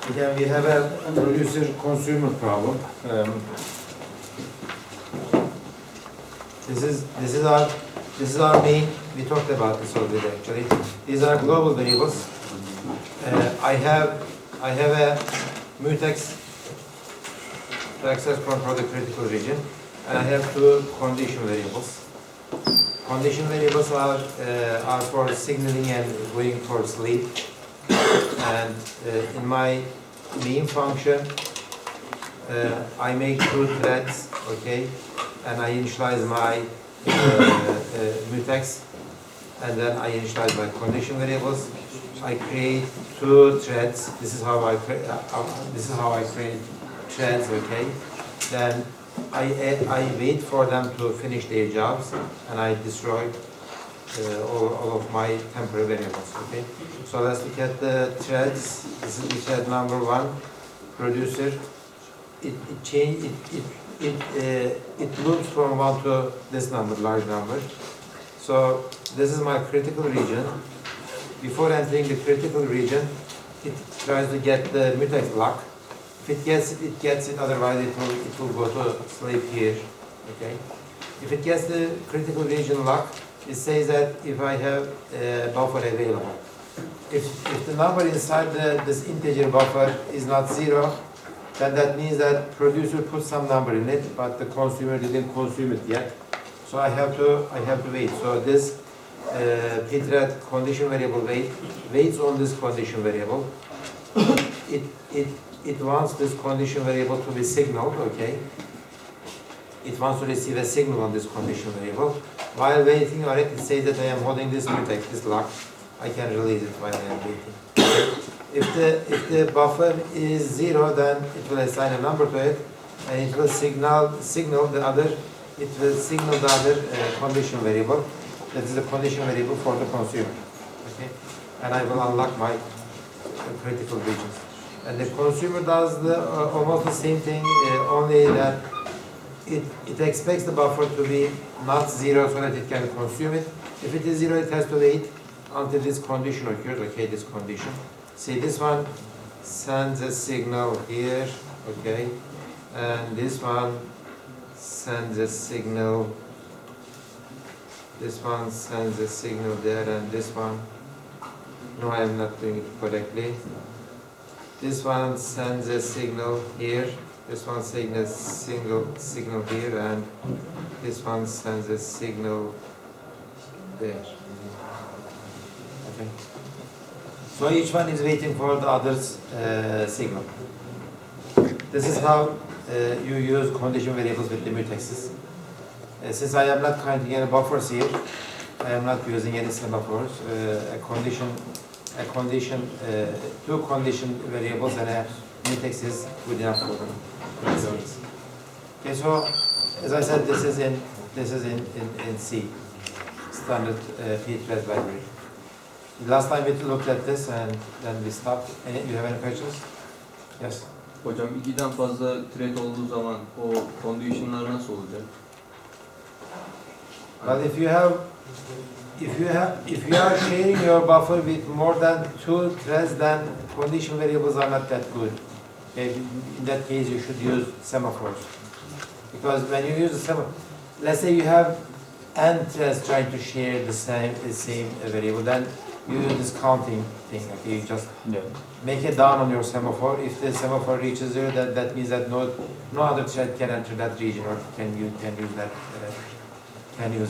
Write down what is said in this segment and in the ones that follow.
Again, we have a producer-consumer problem. This is our main. We talked about this already. Actually, these are global variables. I have a mutex to access control the critical region, and I have two condition variables. Condition variables are for signaling and going for sleep. And in my main function, I make two threads, okay, and I initialize my mutex, and then I initialize my condition variables. I create two threads. This is how I create threads, okay. Then I wait for them to finish their jobs, and I destroy all of my temporary variables, okay. So let's look at the threads. This is the thread number 1, producer. It loops from 1 to this number, large number. So this is my critical region. Before entering the critical region, it tries to get the mutex lock. If it gets it, it gets it. Otherwise, it will go to sleep here. Okay. If it gets the critical region lock, it says that if I have a buffer available. If the number inside this integer buffer is not 0, then that means that producer put some number in it, but the consumer didn't consume it yet. So I have to wait. So this pthread condition variable waits on this condition variable. It wants this condition variable to be signaled, okay? It wants to receive a signal on this condition variable. While waiting on it, it says that I am holding this mutex, this lock. I can release it while I am waiting. If the buffer is 0, then it will assign a number to it, and it will signal the other. It will signal the other condition variable. That is the condition variable for the consumer. Okay, and I will unlock my critical regions. And the consumer does almost the same thing, only that it expects the buffer to be not 0 so that it can consume it. If it is 0, it has to wait until this condition occurs. Okay, this condition. See, this one sends a signal here, okay, and this one sends a signal. This one sends a signal there, and this one. No, I am not doing it correctly. This one sends a signal here. This one sends a signal here, and this one sends a signal there. Okay. So each one is waiting for the other's signal. This is how you use condition variables with the mutexes. Since I am not counting any buffers here, I am not using any semaphores. Two condition variables and a mutex is good enough for them. Okay, so as I said, this is in C, standard pthread library. Last time we looked at this and then we stopped. You have any questions? Yes. Hocam 2'den fazla thread olduğu zaman o condition'lar nasıl olacak? Well, if you are sharing your buffer with more than 2 threads, then condition variables are not that good. Okay? In that case, you should use semaphores, because when you use the semaphore, let's say you have n threads trying to share the same variable, then you use this counting thing. Okay, you just make it down on your semaphore. If the semaphore reaches 0, that means that no other thread can enter that region or can use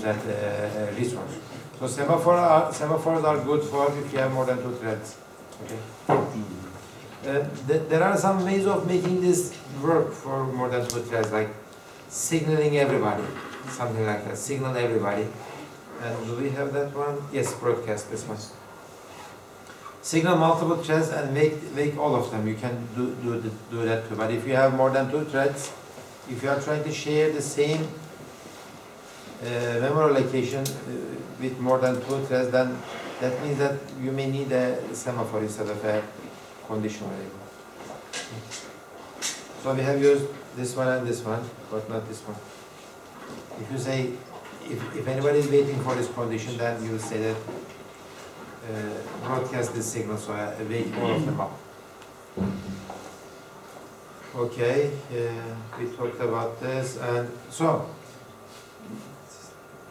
that resource. So semaphores are good for if you have more than 2 threads. Okay. There are some ways of making this work for more than 2 threads, like signaling everybody, something like that. Signal everybody. And do we have that one? Yes, broadcast this one. Signal multiple threads and wake all of them. You can do that too. But if you have more than 2 threads, if you are trying to share the same memory location with more than 2 threads, then that means that you may need a semaphore instead of a condition variable. So we have used this one and this one, but not this one. If you say, if anybody is waiting for this condition, then you will say that broadcast this signal, so I wake all of them up. Okay, we talked about this, and so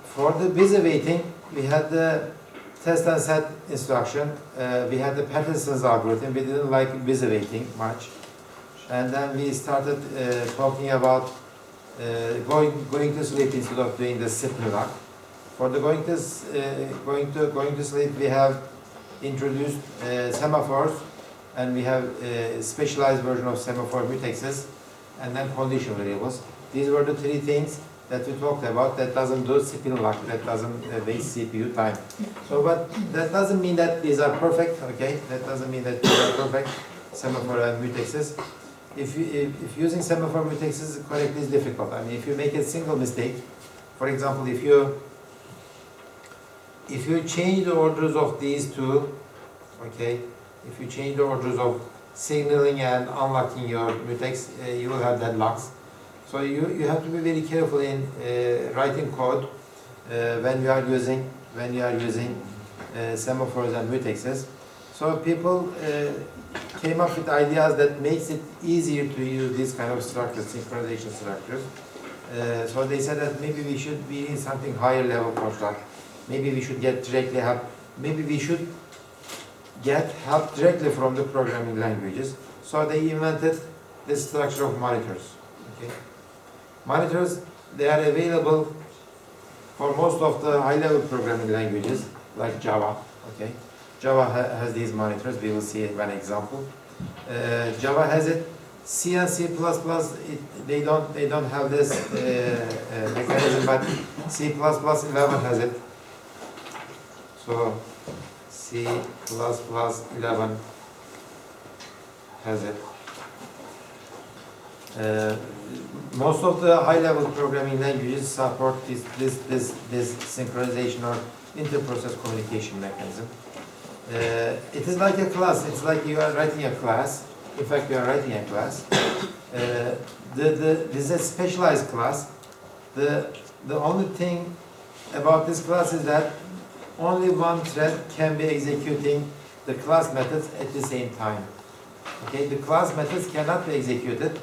for the busy waiting, we had the test and set instruction. We had the Patterson's algorithm. We didn't like busy waiting much, and then we started talking about going to sleep instead of doing the spring lock. For the going to sleep, we have introduced semaphores, and we have a specialized version of semaphore mutexes, and then condition variables. These were the three things that we talked about that doesn't do spin lock, that doesn't waste CPU time. So, but that doesn't mean that these are perfect, okay? That doesn't mean that these are perfect, semaphore and mutexes. If using semaphore mutexes correctly is difficult. I mean, if you make a single mistake, for example, if you change the orders of these two, okay, if you change the orders of signaling and unlocking your mutex, you will have deadlocks. So you have to be very careful in writing code when you are using semaphores and mutexes. So people came up with ideas that makes it easier to use these kind of structures, synchronization structures. So they said that maybe we should be in something higher level construct. Maybe we should get directly help. Maybe we should get help directly from the programming languages. So they invented the structure of monitors. Okay. Monitors, they are available for most of the high-level programming languages, like Java. Okay. Java has these monitors. We will see one example. Java has it. C and C++, they don't have this mechanism, but C++ 11 has it. So C++ 11 has it. Most of the high-level programming languages support this synchronization or inter-process communication mechanism. It is like a class. It's like you are writing a class. In fact, you are writing a class. This is a specialized class. The only thing about this class is that only one thread can be executing the class methods at the same time. Okay, the class methods cannot be executed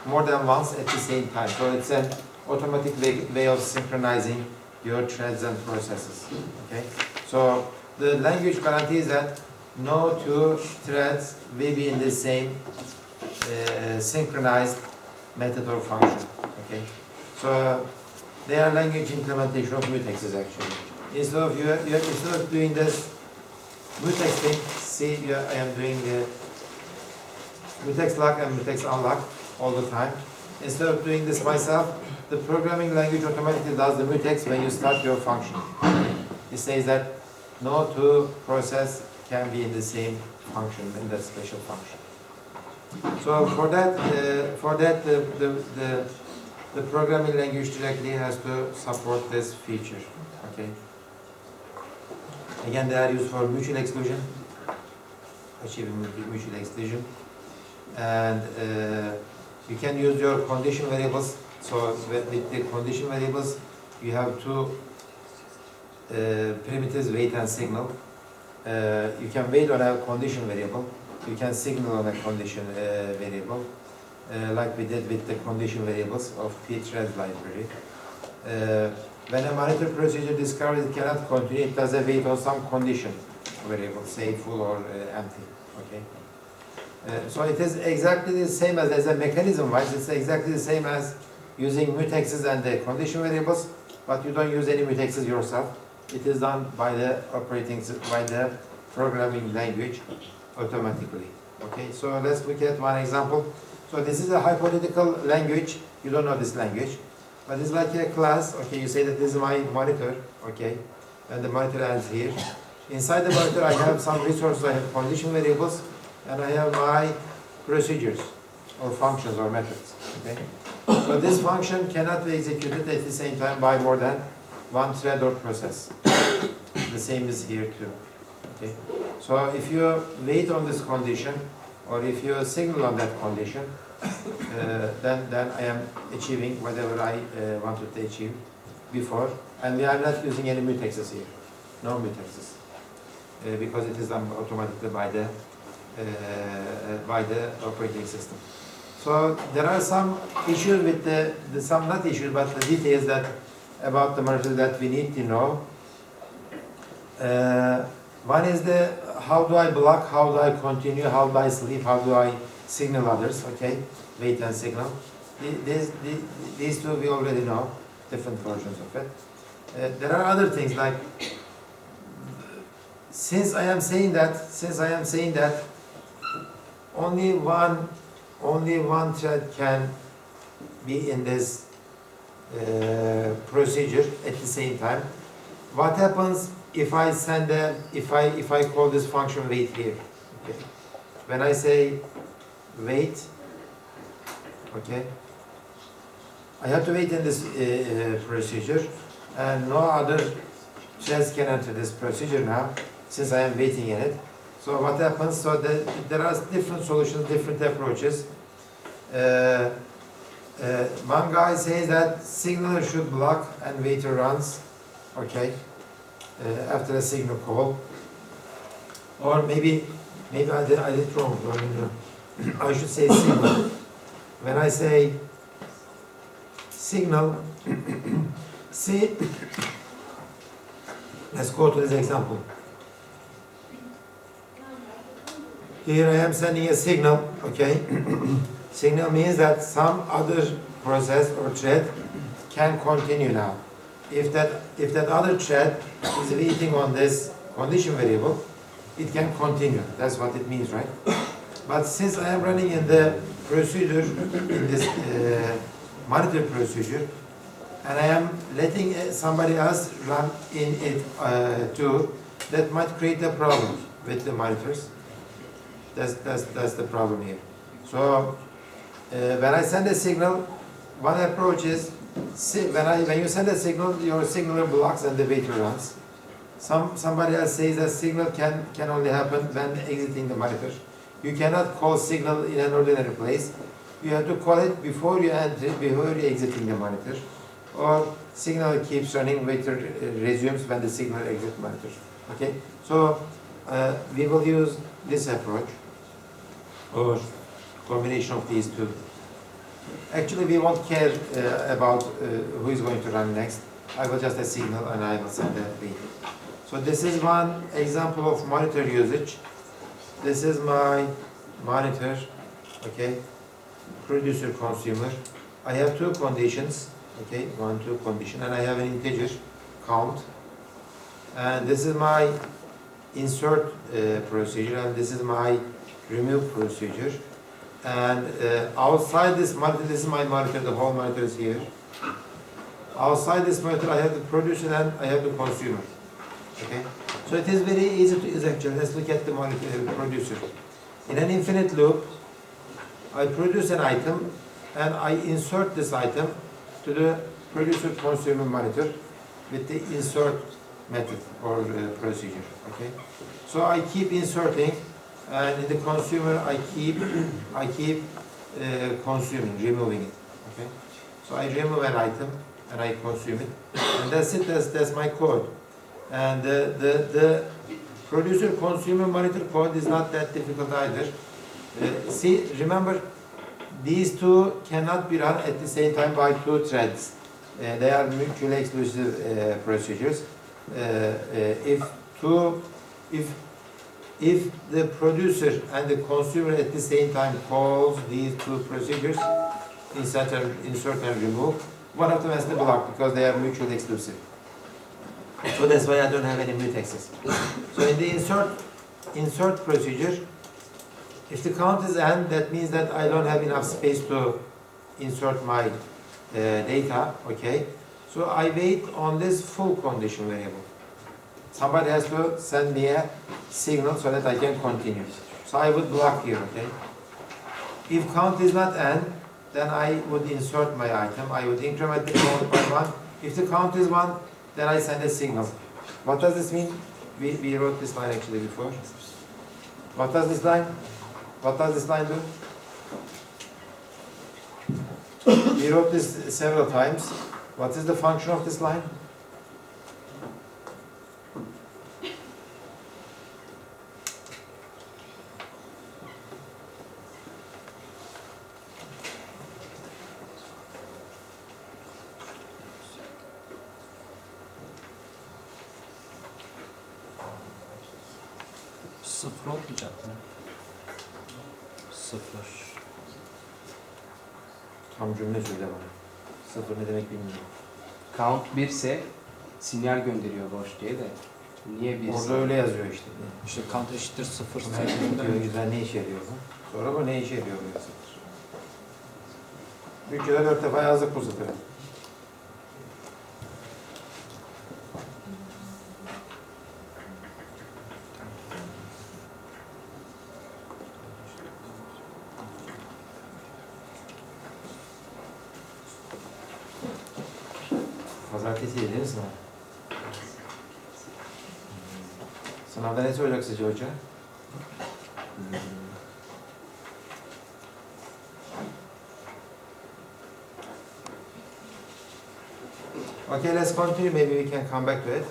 more than once at the same time. So it's an automatic way of synchronizing your threads and processes. Okay, so the language guarantees that no two threads will be in the same synchronized method or function. Okay, so they are language implementation of mutexes actually. Instead of doing this mutex thing, see, I am doing the mutex lock and mutex unlock all the time. Instead of doing this myself, the programming language automatically does the mutex when you start your function. It says that no two process can be in the same function, in that special function. So for that, the programming language directly has to support this feature. Okay. Again, they are used for mutual exclusion, achieving mutual exclusion, and you can use your condition variables. So with the condition variables, you have two primitives, wait and signal. You can wait on a condition variable. You can signal on a condition variable, like we did with the condition variables of pthread library. When a monitor procedure discovers it cannot continue, it does a wait on some condition variable, say full or empty. Okay. So it is exactly the same as a mechanism-wise. It's exactly the same as using mutexes and the condition variables, but you don't use any mutexes yourself. It is done by the programming language automatically. Okay, so let's look at one example. So this is a hypothetical language. You don't know this language, but it's like a class. Okay, you say that this is my monitor. Okay, and the monitor ends here. Inside the monitor, I have some resources. I have condition variables, and I have my procedures or functions or methods. Okay, so this function cannot be executed at the same time by more than one thread or process. The same is here too. Okay, so if you wait on this condition, or if you signal on that condition, then I am achieving whatever I wanted to achieve before, and we are not using any mutexes here, no mutexes, because it is done automatically by the operating system. So there are some issues with some not issues, but the details that about the monitor that we need to know. One is the how do I block, how do I continue, how do I sleep, how do I signal others, okay? Wait and signal. These two we already know, different versions of it. There are other things like, since I am saying that only one thread can be in this procedure at the same time. What happens if I send if I call this function wait here? Okay. When I say wait, okay, I have to wait in this procedure, and no other threads can enter this procedure now, since I am waiting in it. So what happens? So there are different solutions, different approaches. One guy says that signaler should block and waiter runs, okay, after a signal call. Or maybe I did wrong. I should say signal. When I say signal, see, let's go to this example. Here I am sending a signal, okay? Signal means that some other process or thread can continue now. If that other thread is waiting on this condition variable, it can continue. That's what it means, right? But since I am running in the procedure, in this monitor procedure, and I am letting somebody else run in it too, that might create a problem with the monitors. That's the problem here. So when I send a signal, one approach is when you send a signal, your signaler blocks and the waiter runs. Somebody else says that signal can only happen when exiting the monitor. You cannot call signal in an ordinary place. You have to call it before you enter, before you exiting the monitor. Or signal keeps running, waiter resumes when the signal exits monitor. Okay, so we will use this approach or combination of these two. Actually, we won't care about who is going to run next. I will just a signal and I will send a read. So this is one example of monitor usage. This is my monitor, okay, producer consumer. I have two conditions, okay, 1, 2 condition, and I have an integer count. And this is my insert procedure, and this is my remove procedure. And outside this monitor, this is my monitor, the whole monitor is here. Outside this monitor, I have the producer and I have the consumer. Okay, so it is very easy to use actually. Let's look at the monitor, producer. In an infinite loop, I produce an item and I insert this item to the producer consumer monitor with the insert method or procedure. Okay, so I keep inserting, and in the consumer I keep consuming, removing it. Okay, so I remove an item and I consume it, and that's it. That's my code. And the producer consumer monitor code is not that difficult either. See, remember, these two cannot be run at the same time by two threads. They are mutually exclusive procedures. If the producer and the consumer at the same time calls these two procedures, insert and remove, one of them has to block because they are mutually exclusive. So that's why I don't have any mutexes. So in the insert procedure, if the count is n, that means that I don't have enough space to insert my data, okay? So I wait on this full condition variable. Somebody has to send me a signal so that I can continue. So I would block here, okay? If count is not n, then I would insert my item. I would increment the count by 1. If the count is 1, then I send a signal. What does this mean? We wrote this line actually before. What does this line do? We wrote this several times. What is the function of this line? Sıfır olmayacak mı? Sıfır. Tam cümle söyle bana. Sıfır ne demek bilmiyorum. Count 1 ise sinyal gönderiyor boş diye de. Niye 1 Orada öyle yazıyor işte. İşte count eşittir sıfır. Diyor yüzden ne işe yarıyor bu? Sonra bu ne işe yarıyor bu sıfır? 3 ya da 4 defa yazdık bu sıfırı. Pazartesi değil mi sınav? Sınavda ne soracak sizce hoca? Okay, let's continue. Maybe we can come back to it.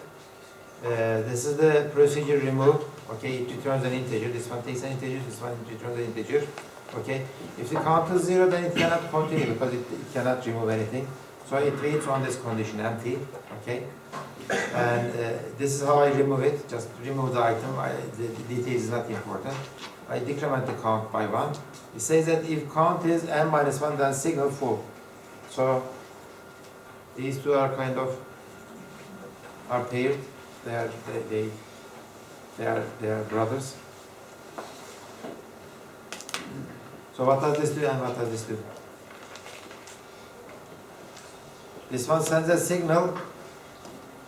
This is the procedure remove. Okay, it returns an integer. This one takes an integer. This one returns an integer. Okay, if the count is 0, then it cannot continue because it cannot remove anything. So it waits on this condition empty. Okay, and this is how I remove it. Just remove the item. The detail is not important. I decrement the count by 1. It says that if count is n minus 1, then signal full. So these two are kind of are paired. They are brothers. So what does this do and what does this do? This one sends a signal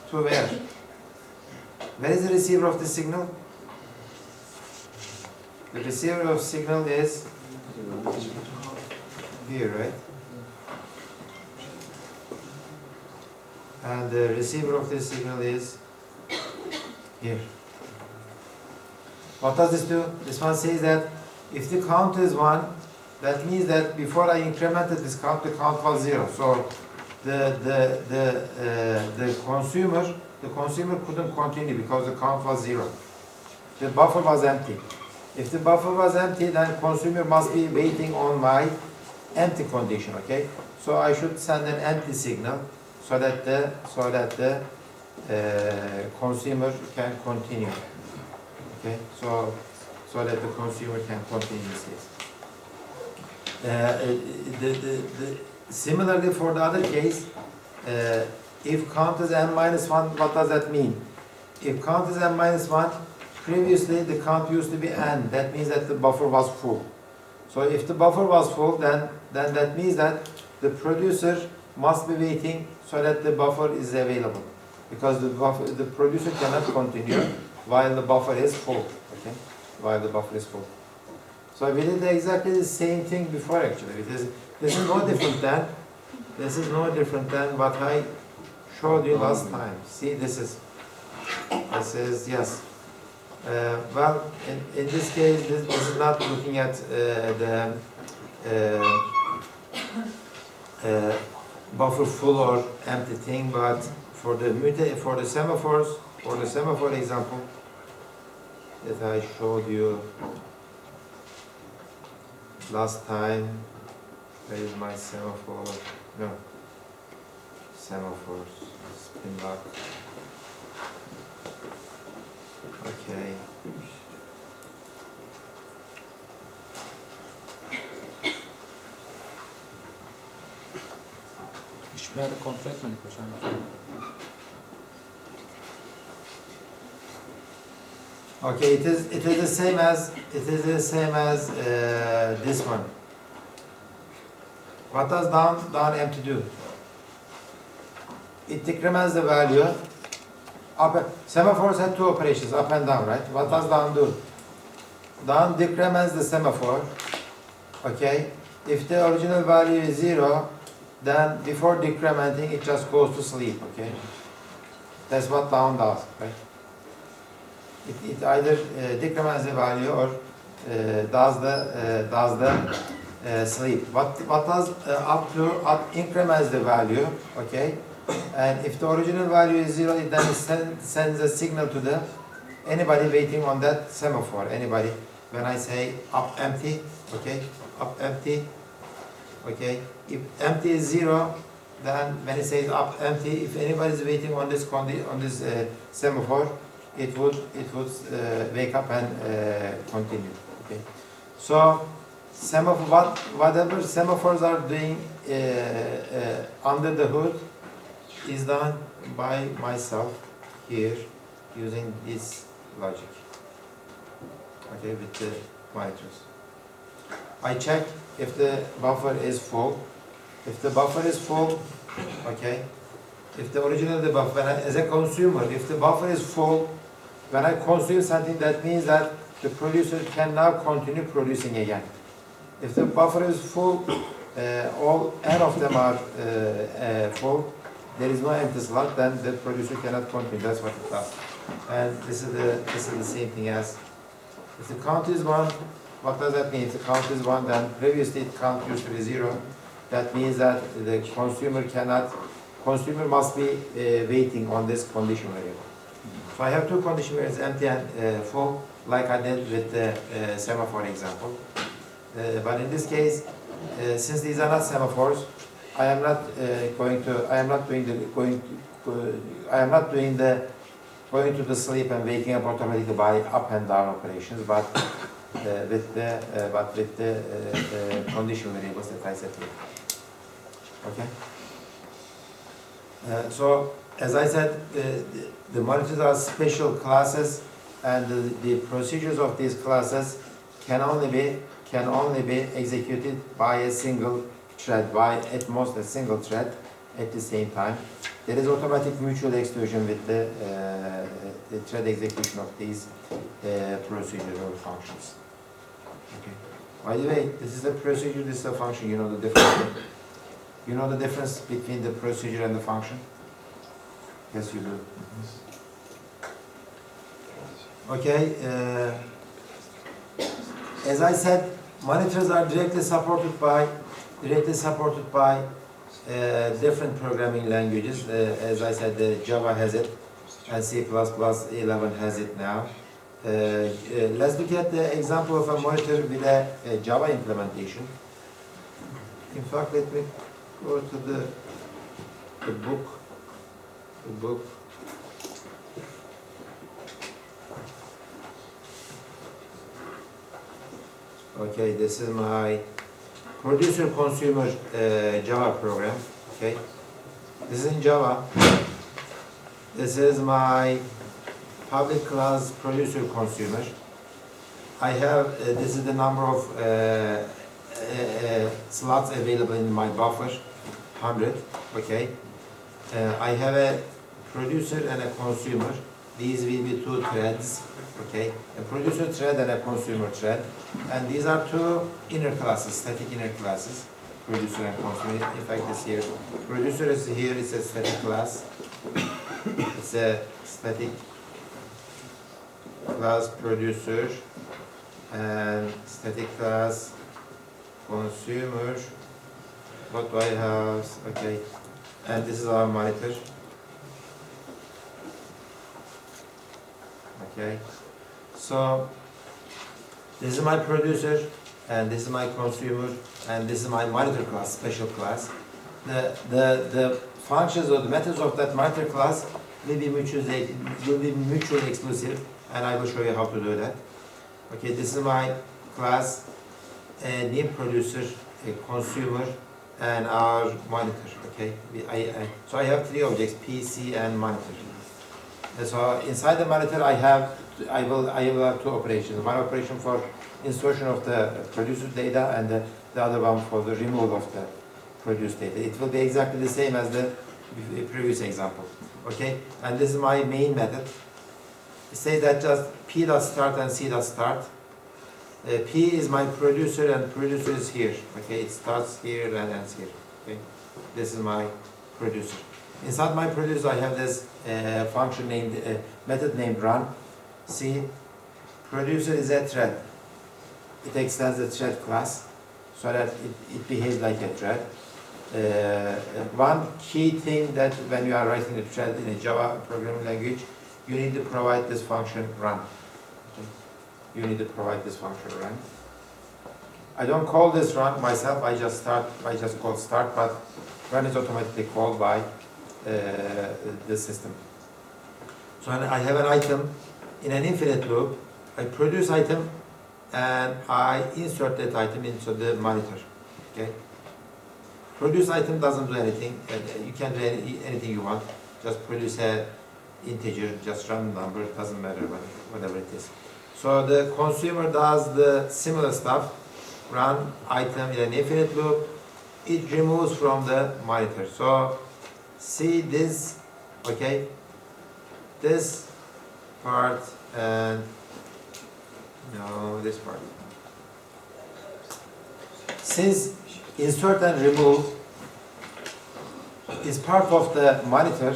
to where? Where is the receiver of the signal? The receiver of signal is here, right? And the receiver of this signal is here. What does this do? This one says that if the count is 1, that means that before I incremented this count, the count was 0. So the consumer couldn't continue because the count was 0. The buffer was empty. If the buffer was empty, then consumer must be waiting on my empty condition. Okay, so I should send an empty signal so that the consumer can continue. Okay, so that the consumer can continue this case. Similarly for the other case, if count is n minus 1, what does that mean? If count is n minus 1, previously the count used to be n. That means that the buffer was full. So if the buffer was full, then that means that the producer must be waiting so that the buffer is available, because the producer cannot continue while the buffer is full. Okay, while the buffer is full. So we did exactly the same thing before actually. This is no different than what I showed you last time. See, this is yes. Well, in this case, this is not looking at the buffer full or empty thing, but for the semaphore example that I showed you last time. Where is my semaphore? No. Semaphores. Spin lock. Okay. Hiçbir yerde kontrol etmedik hocam. Okay, it is the same as this one. What does down empty do? It decrements the value. Semaphores have two operations, up and down, right? What does down do? Down decrements the semaphore. Okay. If the original value is 0, then before decrementing, it just goes to sleep. Okay. That's what down does, right? It either decrements the value or does the sleep. What does up increments the value, okay? And if the original value is 0, it then sends a signal to anybody waiting on that semaphore. Anybody. When I say up empty, okay, up empty, okay. If empty is 0, then when it says up empty, if anybody is waiting on this semaphore, it would wake up and continue. Okay. So semaphore, whatever semaphores are doing under the hood is done by myself here using this logic. Okay, with the monitors. I check if the buffer is full. If the buffer is full, okay, if the original the buffer, as a consumer, if the buffer is full, when I consume something, that means that the producer can now continue producing again. If the buffer is full, all n of them are full, there is no empty slot, then the producer cannot continue. That's what it does. And this is the same thing as if the count is 1. What does that mean? If the count is 1, then previously the count used to be 0. That means that the consumer must be waiting on this condition variable. So I have two condition variables, empty and full, like I did with the semaphore example. But in this case, since these are not semaphores, I am not going to the sleep and waking up automatically by up and down operations, but with the condition variables that I set here. Okay. So as I said, the monitors are special classes, and the procedures of these classes can only be executed by a single thread, by at most a single thread at the same time. There is automatic mutual exclusion with the thread execution of these procedures or functions. Okay. By the way, this is a procedure, this is a function. You know the difference. You know the difference between the procedure and the function? Yes, you do. Okay. As I said, monitors are directly supported by different programming languages. As I said, Java has it, and C++ 11 has it now. Let's look at the example of a monitor with a Java implementation. In fact, let me go to the book. Okay, this is my producer-consumer Java program. Okay, this is in Java. This is my public class producer-consumer. I have this is the number of slots available in my buffer, 100. Okay, I have a producer and a consumer. These will be two threads. Okay, a producer thread and a consumer thread, and these are two inner classes, static inner classes, producer and consumer. In fact, this here, producer is here. It's a static class. It's a static class producer and static class consumer. What do I have? Okay, and this is our monitor. Okay, so this is my producer, and this is my consumer, and this is my monitor class, special class. The functions or the methods of that monitor class will be mutually exclusive, and I will show you how to do that. Okay, this is my class, a name producer, a consumer, and our monitor. Okay, so I have three objects: PC and monitor. And so inside the monitor, I will have two operations. One operation for insertion of the producer data, and the other one for the removal of the produced data. It will be exactly the same as the previous example. Okay, and this is my main method. It says that just p.start and c.start. P is my producer, and producer is here. Okay, it starts here and ends here. Okay, this is my producer. Inside my producer, I have this function named method named run. See, producer is a thread. It extends the thread class so that it behaves like a thread. One key thing that when you are writing a thread in a Java programming language, you need to provide this function run. Okay. You need to provide this function run. I don't call this run myself. I just call start, but run is automatically called by the system. So I have an item in an infinite loop. I produce item and I insert that item into the monitor. Okay. Produce item doesn't do anything. You can do anything you want. Just produce a integer, just random number. It doesn't matter whatever it is. So the consumer does the similar stuff. Run item in an infinite loop. It removes from the monitor. So see this, okay? This part and no, this part. Since insert and remove is part of the monitor,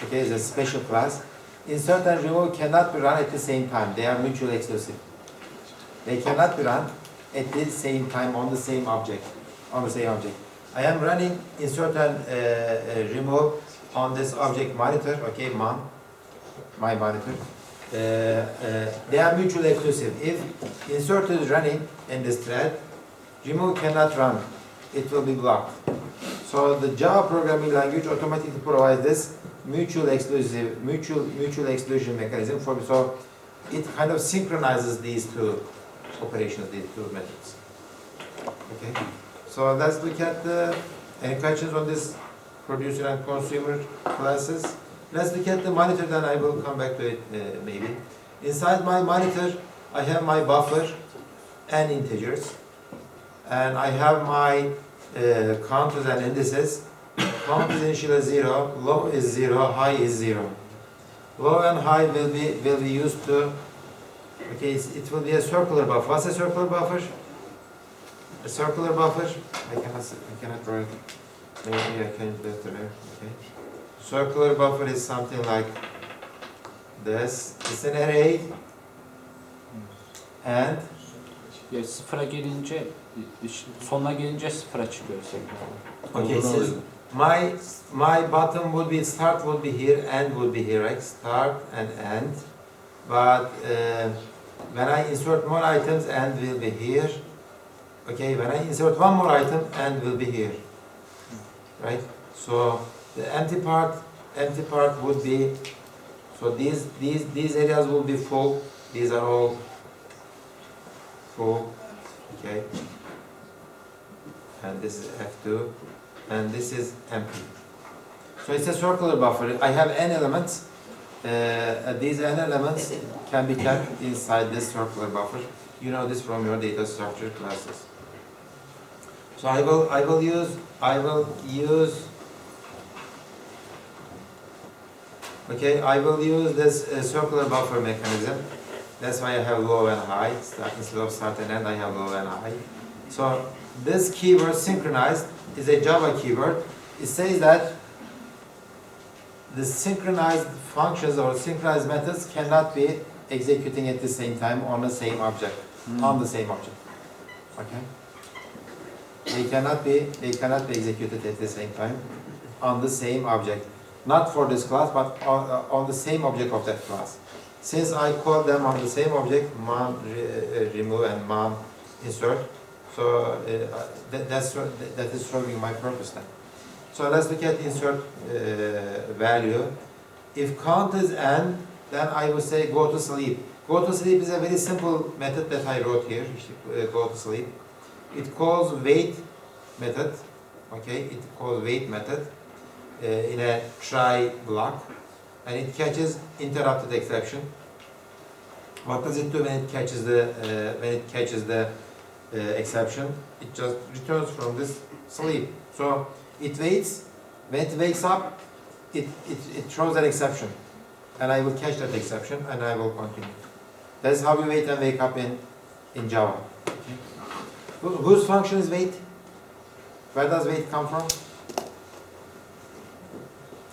okay, is a special class, insert and remove cannot be run at the same time. They are mutually exclusive. They cannot be run at the same time on the same object. I am running insert and remove on this object monitor, okay, my monitor. They are mutually exclusive. If insert is running in this thread, remove cannot run. It will be blocked. So the Java programming language automatically provides this mutual exclusion mechanism so it kind of synchronizes these two operations, these two methods. Okay. So let's look at any questions on this producer and consumer classes. Let's look at the monitor, then I will come back to it maybe. Inside my monitor, I have my buffer and integers. And I have my counters and indices. Count is initially 0, low is 0, high is 0. Low and high will be used to, okay, it will be a circular buffer. What's a circular buffer? A circular buffer, I cannot draw it. Maybe I can do it there. Okay. Circular buffer is something like this. It's an array and sıfıra gelince, sonuna gelince sıfıra çıkıyor tekrar. okay, so my bottom would be, start would be here, end would be here, right? Start and end. But when I insert more items, end will be here. Okay, when I insert one more item, end will be here. Right? So the empty part would be, so these areas will be full. These are all full. Okay. And this is F2. And this is empty. So it's a circular buffer. I have n elements. These n elements can be kept inside this circular buffer. You know this from your data structure classes. So I will use this circular buffer mechanism. That's why I have low and high. Instead of start and end, I have low and high. So this keyword synchronized is a Java keyword. It says that the synchronized functions or synchronized methods cannot be executing at the same time on the same object. On the same object. Okay? They cannot be executed at the same time on the same object. Not for this class, but on the same object of that class. Since I call them on the same object, mom remove and mom insert, so that is serving my purpose then. So let's look at insert value. If count is n, then I will say go to sleep. Go to sleep is a very simple method that I wrote here. Go to sleep. It calls wait method. Okay, it calls wait method in a try block, and it catches interrupted exception. What does it do when it catches the exception? It just returns from this sleep. So it waits. When it wakes up, it throws an exception, and I will catch that exception, and I will continue. That's how we wait and wake up in Java. Okay. Whose function is wait? Where does wait come from?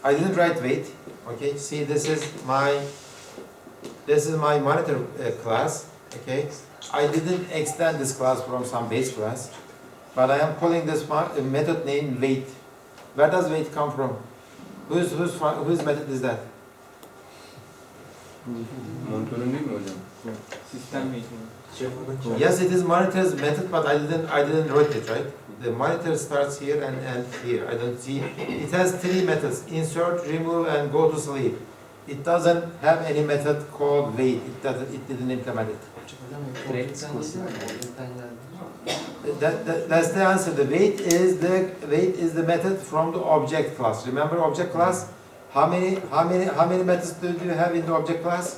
I didn't write wait. Okay. See, this is my monitor class. Okay. I didn't extend this class from some base class, but I am calling this method named wait. Where does wait come from? Whose method is that? Monitörün değil mi hocam? Sistem eğitimi. Yes, it is monitor's method, but I didn't write it, right? The monitor starts here and here. I don't see. It has three methods: insert, remove, and go to sleep. It doesn't have any method called wait. It didn't implement it. Direkt sıkılsın. That's the answer. The wait is the method from the object class. Remember object class? How many methods do you have in the object class?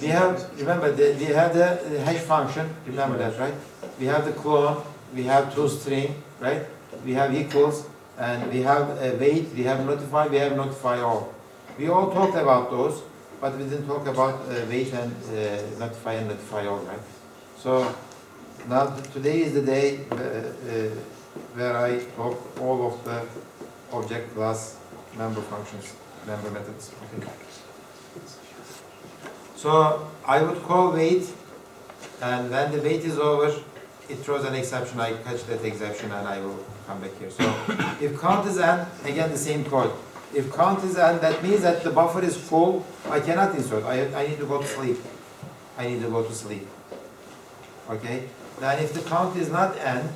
We have the hash function. Remember that, right? We have the clone. We have toString, right? We have equals, and we have wait. We have notify. We have notify all. We all talked about those, but we didn't talk about wait and notify all, right? So now today is the day where I talk all of the object class member functions, member methods. Okay. So I would call wait, and when the wait is over, it throws an exception. I catch that exception, and I will come back here. So if count is n, again the same code. If count is n, that means that the buffer is full. I cannot insert. I need to go to sleep. I need to go to sleep. Okay. Then if the count is not n,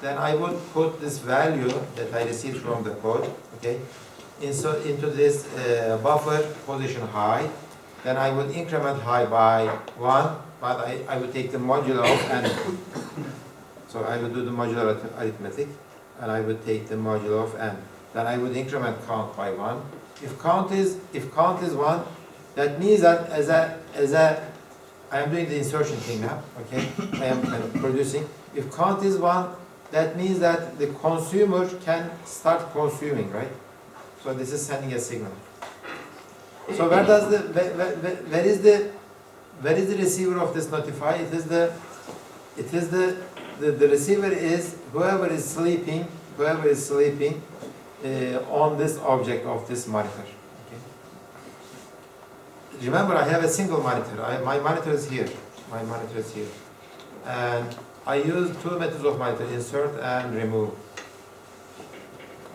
then I would put this value that I received from the code, okay, into this buffer position high. Then I would increment high by 1, but I would take the modulo of n. So I would do the modular arithmetic, and I would take the modulo of n. Then I would increment count by 1. If count is 1, that means that I am doing the insertion thing now, okay? I am producing. If count is 1, that means that the consumer can start consuming, right? So this is sending a signal. So where is the receiver of this notify? The receiver is whoever is sleeping on this object of this monitor. Okay. Remember, I have a single monitor. My monitor is here. And I use two methods of monitor: insert and remove.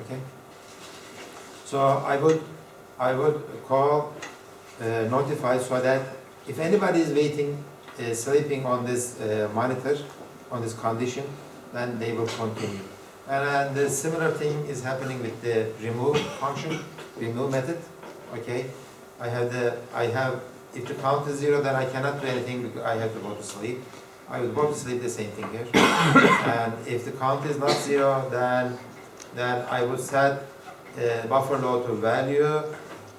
Okay. So I would call notify, so that if anybody is waiting, sleeping on this monitor, on this condition, then they will continue. And the similar thing is happening with the remove function, remove method. Okay, if the count is 0, then I cannot do anything because I have to go to sleep. I would go to sleep, the same thing here. And if the count is not 0, then I would set buffer low to value,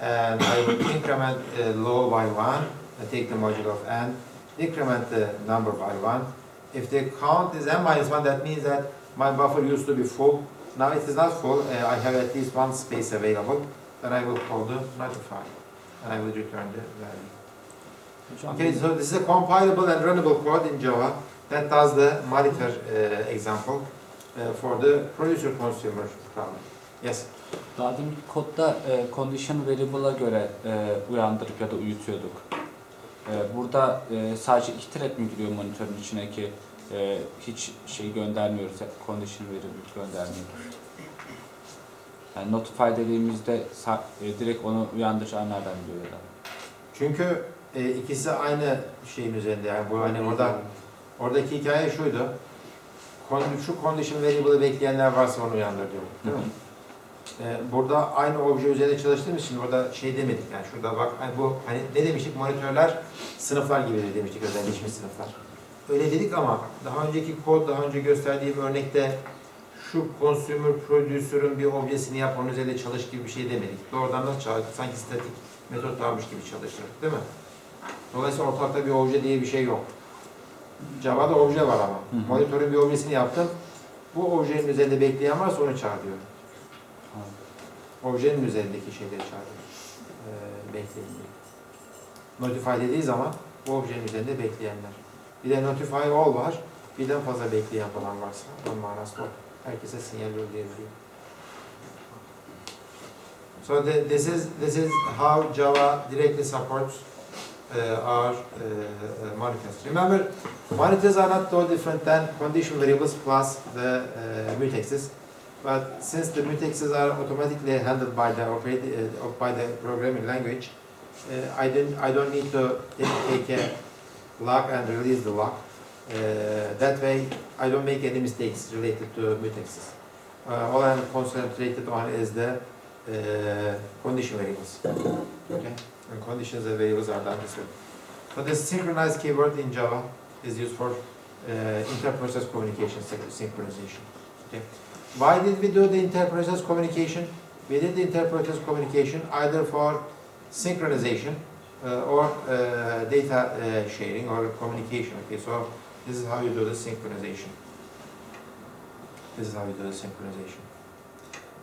and I would increment low by 1 and take the modulo of n, increment the number by 1. If the count is n minus 1, that means that my buffer used to be full. Now it is not full. I have at least one space available. Then I will call the notify, and I will return the value. Okay, so this is a compilable and runnable code in Java that does the monitor example for the producer-consumer problem. Yes? Daha demin kodda condition variable'a göre uyandırıp ya da uyutuyorduk. Burada sadece 2 thread mi giriyor monitörün içine ki hiç şey göndermiyoruz, condition variable göndermiyoruz. Yani notify dediğimizde direkt onu uyandıracağını nereden biliyor ya da? Çünkü ikisi aynı şeyin üzerinde, yani bu hani oradaki hikaye şuydu. Şu condition variable'ı bekleyenler varsa onu uyandır diyor. Değil mi? Burada aynı obje üzerinde çalıştığımız için orada şey demedik, yani şurada bak hani bu hani ne demiştik, monitörler sınıflar gibidir demiştik, özelleşmiş sınıflar. Öyle dedik ama daha önceki kod, daha önce gösterdiğim örnekte şu consumer producer'ın bir objesini yap, onun üzerinde çalış gibi bir şey demedik. Doğrudan nasıl çalıştık? Sanki statik metot varmış gibi çalıştırdık, değil mi? Dolayısıyla ortalıkta bir obje diye bir şey yok. Java'da obje var ama. Monitörün bir objesini yaptım. Bu objenin üzerinde bekleyen varsa onu çağır diyor. Objenin üzerindeki şeyleri çağırıyor. Bekleyin diyor. Notify dediği zaman bu objenin üzerinde bekleyenler. Bir de notify all var. Birden fazla bekleyen falan varsa onun manası o. Herkese sinyal yollayabiliyor. So this is how Java directly supports our monitors. Remember, monitors are not so different than condition variables plus the mutexes. But since the mutexes are automatically handled by the programming language, I don't need to take a lock and release the lock. That way, I don't make any mistakes related to mutexes. All I'm concentrated on is the condition variables. Okay, and conditions and variables are done this way. So the synchronized keyword in Java is used for inter-process communication synchronization. Okay. Why did we do the inter-process communication? We did the inter-process communication either for synchronization or data sharing or communication. Okay, so this is how you do the synchronization. This is how you do the synchronization.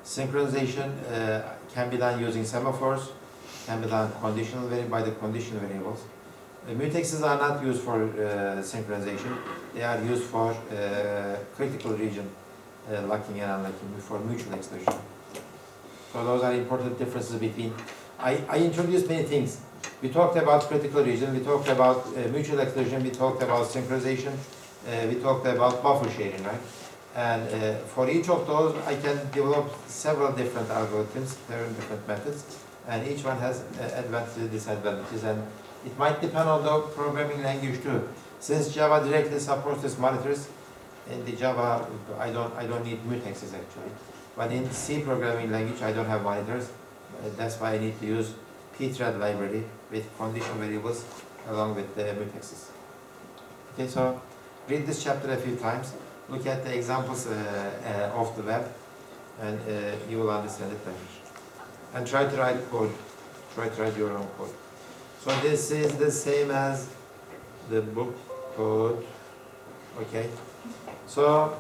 Synchronization can be done using semaphores, can be done by the conditional variables. Mutexes are not used for synchronization. They are used for critical region locking and unlocking for mutual exclusion. So those are important differences between. I introduced many things. We talked about critical region, we talked about mutual exclusion, we talked about synchronization, we talked about buffer sharing, right? And for each of those, I can develop several different algorithms, different methods, and each one has advantages, disadvantages, and it might depend on the programming language too. Since Java directly supports these monitors, in the Java, I don't need mutexes actually. But in C programming language, I don't have monitors. That's why I need to use pthread library with condition variables along with the mutexes. Okay, so read this chapter a few times. Look at the examples of the web, and you will understand it better. And try to write code. Try to write your own code. So this is the same as the book code. Okay. So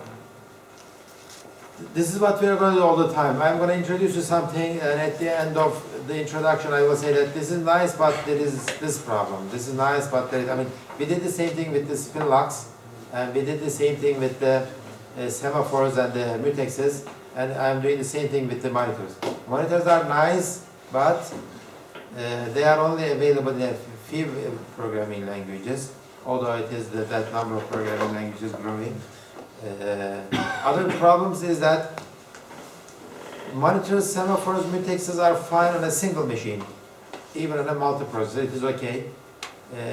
this is what we are going to do all the time. I'm going to introduce you something, and at the end of the introduction, I will say that this is nice, but there is this problem. This is nice, but there is, I mean, we did the same thing with the spin locks, and we did the same thing with the semaphores and the mutexes, and I'm doing the same thing with the monitors. Monitors are nice, but they are only available in a few programming languages, although it is that number of programming languages growing. Other problems is that monitors, semaphores, mutexes are fine on a single machine, even on a multiprocessor. It is okay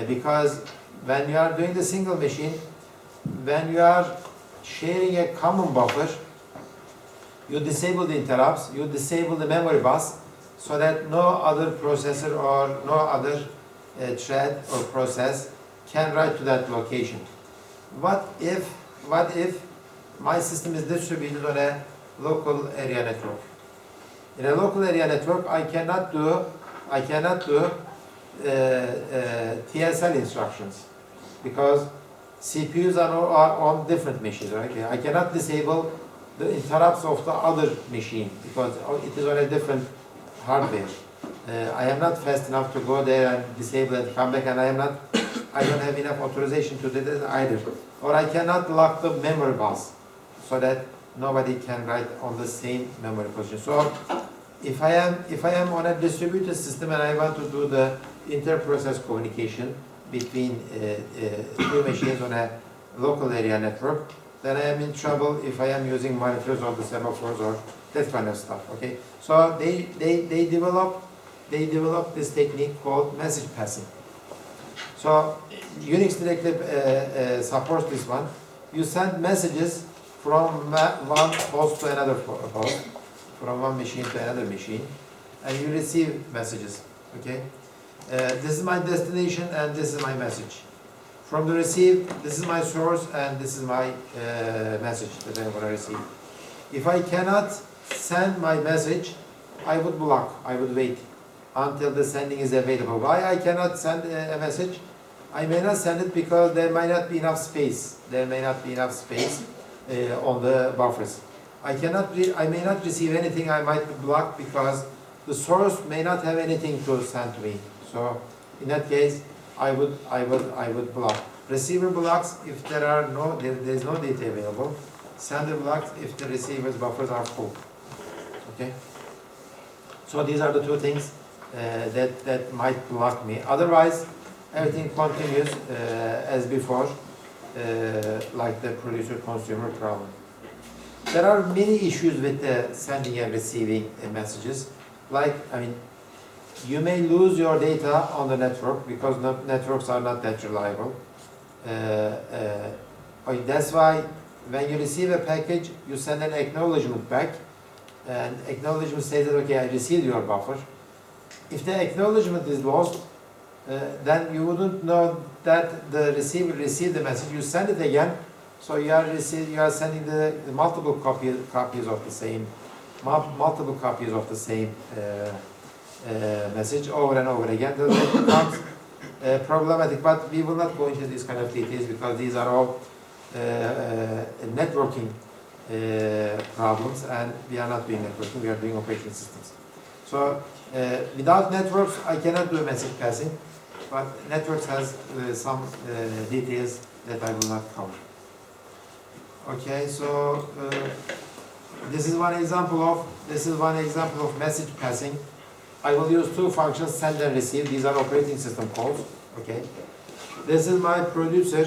because when you are doing the single machine, when you are sharing a common buffer, you disable the interrupts, you disable the memory bus, so that no other processor or no other thread or process can write to that location. What if my system is distributed on a local area network? In a local area network, I cannot do TSL instructions because CPUs are on different machines. Right? I cannot disable the interrupts of the other machine because it is on a different hardware. I am not fast enough to go there and disable and come back, and I don't have enough authorization to do that either. Or I cannot lock the memory bus so that nobody can write on the same memory position. So if I am on a distributed system and I want to do the inter-process communication between two machines on a local area network, then I am in trouble if I am using monitors or the semaphores or that kind of stuff. Okay, so they developed this technique called message passing. So Unix directly supports this one. You send messages from one host to another host, from one machine to another machine, and you receive messages. Okay, this is my destination and this is my message. From the receive, this is my source and this is my message that I'm going to receive. If I cannot send my message, I would block. I would wait until the sending is available. Why I cannot send a message? I may not send it because there might not be enough space. There may not be enough space on the buffers. I may not receive anything. I might be blocked because the source may not have anything to send to me. So in that case, I would block. Receiver blocks if there is no data available. Sender blocks if the receiver's buffers are full. Okay. So these are the two things that might block me. Otherwise, everything continues as before, like the producer-consumer problem. There are many issues with sending and receiving messages. Like, you may lose your data on the network because networks are not that reliable. That's why when you receive a package, you send an acknowledgement back, and acknowledgement says that, okay, I received your buffer. If the acknowledgement is lost, then you wouldn't know that the receiver received the message. You send it again, so you are sending the multiple copies of the same message over and over again. That becomes problematic, but we will not go into these kind of details because these are all networking problems, and we are not doing networking, we are doing operating systems. So without networks, I cannot do a message passing, but networks has some details that I will not cover. Okay, so this is one example of message passing. I will use two functions, send and receive. These are operating system calls. Okay, this is my producer.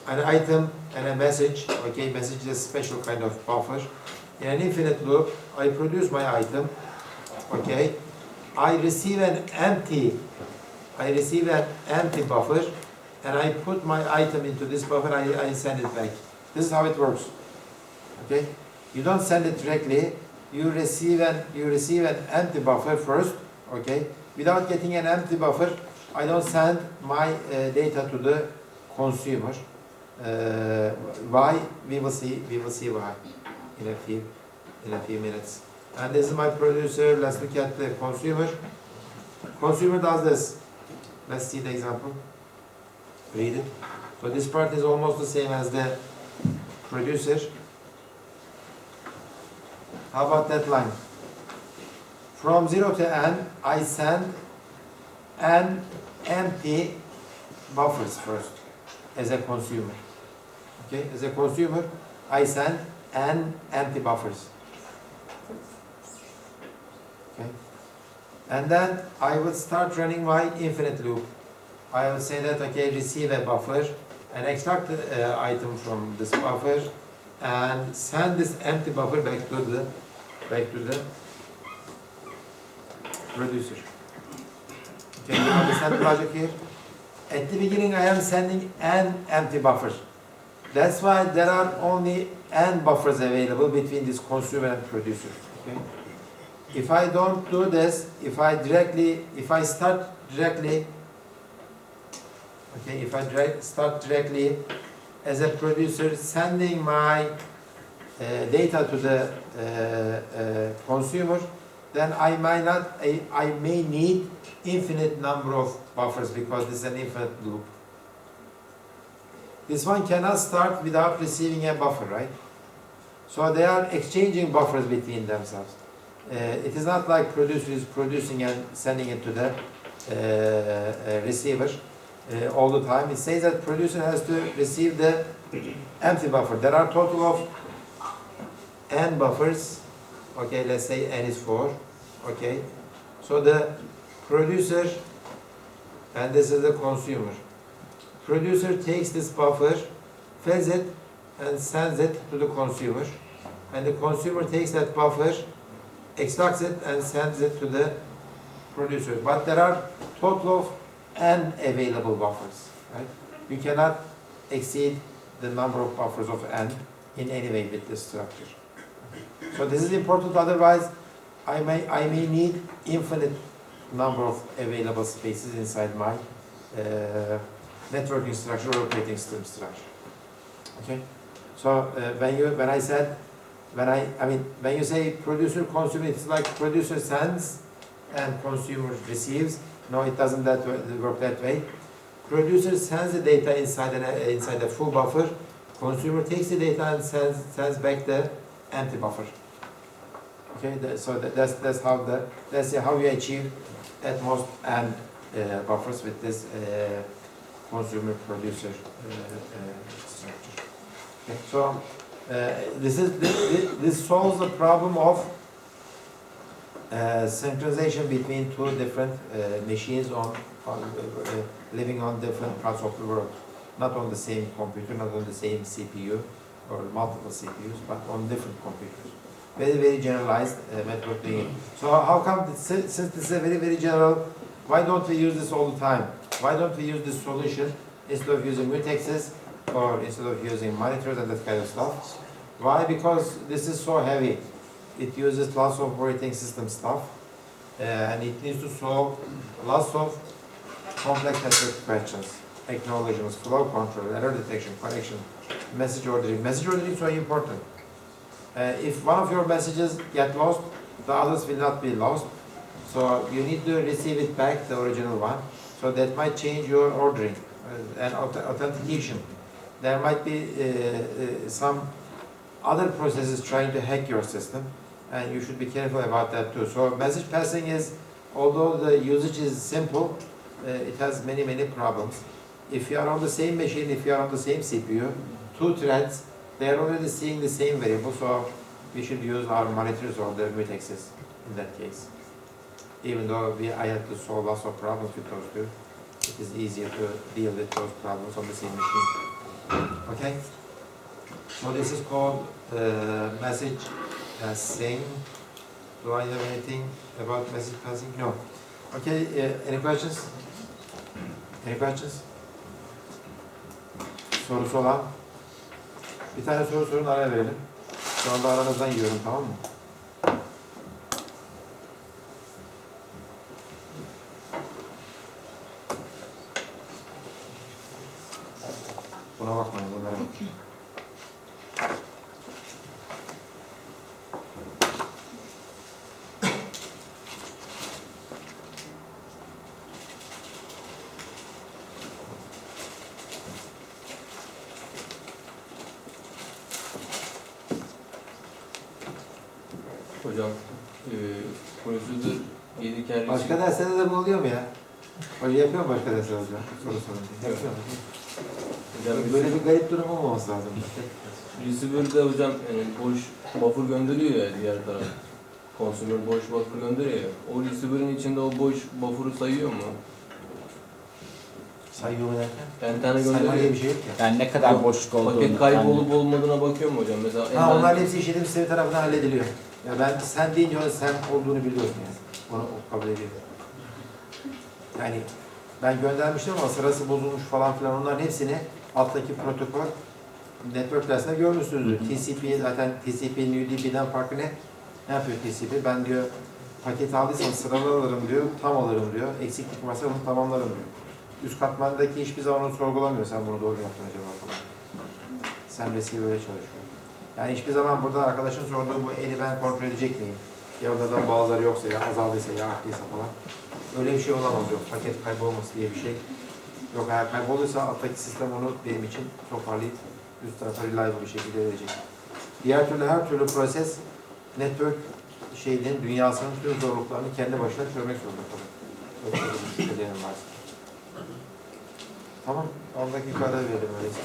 An item and a message. Okay, message is a special kind of buffer. In an infinite loop, I produce my item. Okay, I receive an empty buffer, and I put my item into this buffer. I send it back. This is how it works. Okay, you don't send it directly. You receive an empty buffer first. Okay, without getting an empty buffer, I don't send my data to the consumer. Why? We will see why in a few minutes. And this is my producer. Let's look at the consumer. Consumer does this. Let's see the example. Read it. So this part is almost the same as the producer. How about that line? From 0 to n, I send n empty buffers first as a consumer. Okay, as a consumer, I send n empty buffers. Okay, and then I will start running my infinite loop. I will say that, okay, receive a buffer and extract the item from this buffer and send this empty buffer back to the producer. Okay, you understand the logic here? At the beginning, I am sending n empty buffer. That's why there are only n buffers available between this consumer and producer. Okay? If I don't do this, if I start directly as a producer sending my data to the consumer, then I may need infinite number of buffers because this is an infinite loop. This one cannot start without receiving a buffer, right? So they are exchanging buffers between themselves. It is not like producer is producing and sending it to the receiver all the time. It says that producer has to receive the empty buffer. There are a total of n buffers. Okay, let's say n is 4. Okay, so the producer, and this is the consumer. Producer takes this buffer, fills it, and sends it to the consumer. And the consumer takes that buffer, extracts it, and sends it to the producer. But there are total of n available buffers. Right? You cannot exceed the number of buffers of n in any way with this structure. So this is important. Otherwise, I may need infinite number of available spaces inside my networking structure or operating system structure. Okay. So when you say producer consumer, it's like producer sends and consumer receives. No, it doesn't work that way. Producer sends the data inside a full buffer. Consumer takes the data and sends back the empty buffer. Okay, so that's how we achieve at most n buffers with this consumer producer structure. Okay, so this solves the problem of synchronization between two different machines living on different parts of the world, not on the same computer, not on the same CPU or multiple CPUs, but on different computers. Very generalized method doing it. So how come, since this is a very general, why don't we use this all the time? Why don't we use this solution instead of using mutexes or instead of using monitors and that kind of stuff? Why? Because this is so heavy. It uses lots of operating system stuff, and it needs to solve lots of complex network questions, acknowledgements, flow control, error detection, connection, message ordering. Message ordering is very important. If one of your messages get lost, the others will not be lost. So you need to receive it back, the original one. So that might change your ordering and authentication. There might be some other processes trying to hack your system, and you should be careful about that too. So message passing is, although the usage is simple, it has many problems. If you are on the same machine, if you are on the same CPU, two threads, they are already seeing the same variable, so we should use our monitors or the mutexes in that case. Even though I had to solve lots of problems with those two, it is easier to deal with those problems on the same machine. Okay? So this is called message passing. Do I have anything about message passing? No. Okay, any questions? Any questions? Sorusu olan? Bir tane soru sorun, araya verelim. Şu anda aranızdan yiyorum, tamam mı? Buna bakmayın, bunlara bakın. Hocam, prosedür gelirken... Başka derslerde de bu oluyor mu ya? Hoca yapıyor mu başka derslerde hocam? Soru sorun diye. Yapıyor mu? Hocam, Böyle bir garip durum olmaması lazım. receiver'da hocam boş buffer gönderiyor ya diğer taraf. Consumer boş buffer gönderiyor ya. O receiver'ın içinde o boş buffer'ı sayıyor mu? Sayıyor mu derken? Yani tane Sayma diye gönderiyor. bir şey yok ya. Yani ne kadar boşluk olduğunu. Paket kaybolup olmadığına bakıyor mu hocam? Mesela Ha, onların hepsi işletim sistemi tarafından hallediliyor. Ya ben sen deyince onun sen olduğunu biliyorum yani. Onu kabul ediyorum. Yani ben göndermiştim ama sırası bozulmuş falan filan, onların hepsini alttaki protokol network dersinde görmüşsünüzdür. TCP zaten TCP'nin UDP'den farkı ne? Ne yapıyor TCP? Ben diyor paket aldıysam sıralı alırım diyor, tam alırım diyor. Eksiklik varsa bunu tamamlarım diyor. Üst katmandaki hiçbir zaman onu sorgulamıyor. Sen bunu doğru yaptın acaba falan. Sen receiver öyle çalışıyor. Yani hiçbir zaman burada arkadaşın sorduğu bu eli ben kontrol edecek miyim? Ya oradan bazıları yoksa, ya azaldıysa, ya arttıysa falan. Öyle bir şey olamaz yok. Paket kaybolması diye bir şey yok. Eğer kaybolduysa alttaki sistem onu benim için toparlayıp üst tarafa reliable bir şekilde verecek. Diğer türlü her türlü proses network şeyinin, dünyasının tüm zorluklarını kendi başına çözmek zorunda kalır. Öyle bir şüphelerim varsa. Tamam, 10 dakika ara verelim öyleyse.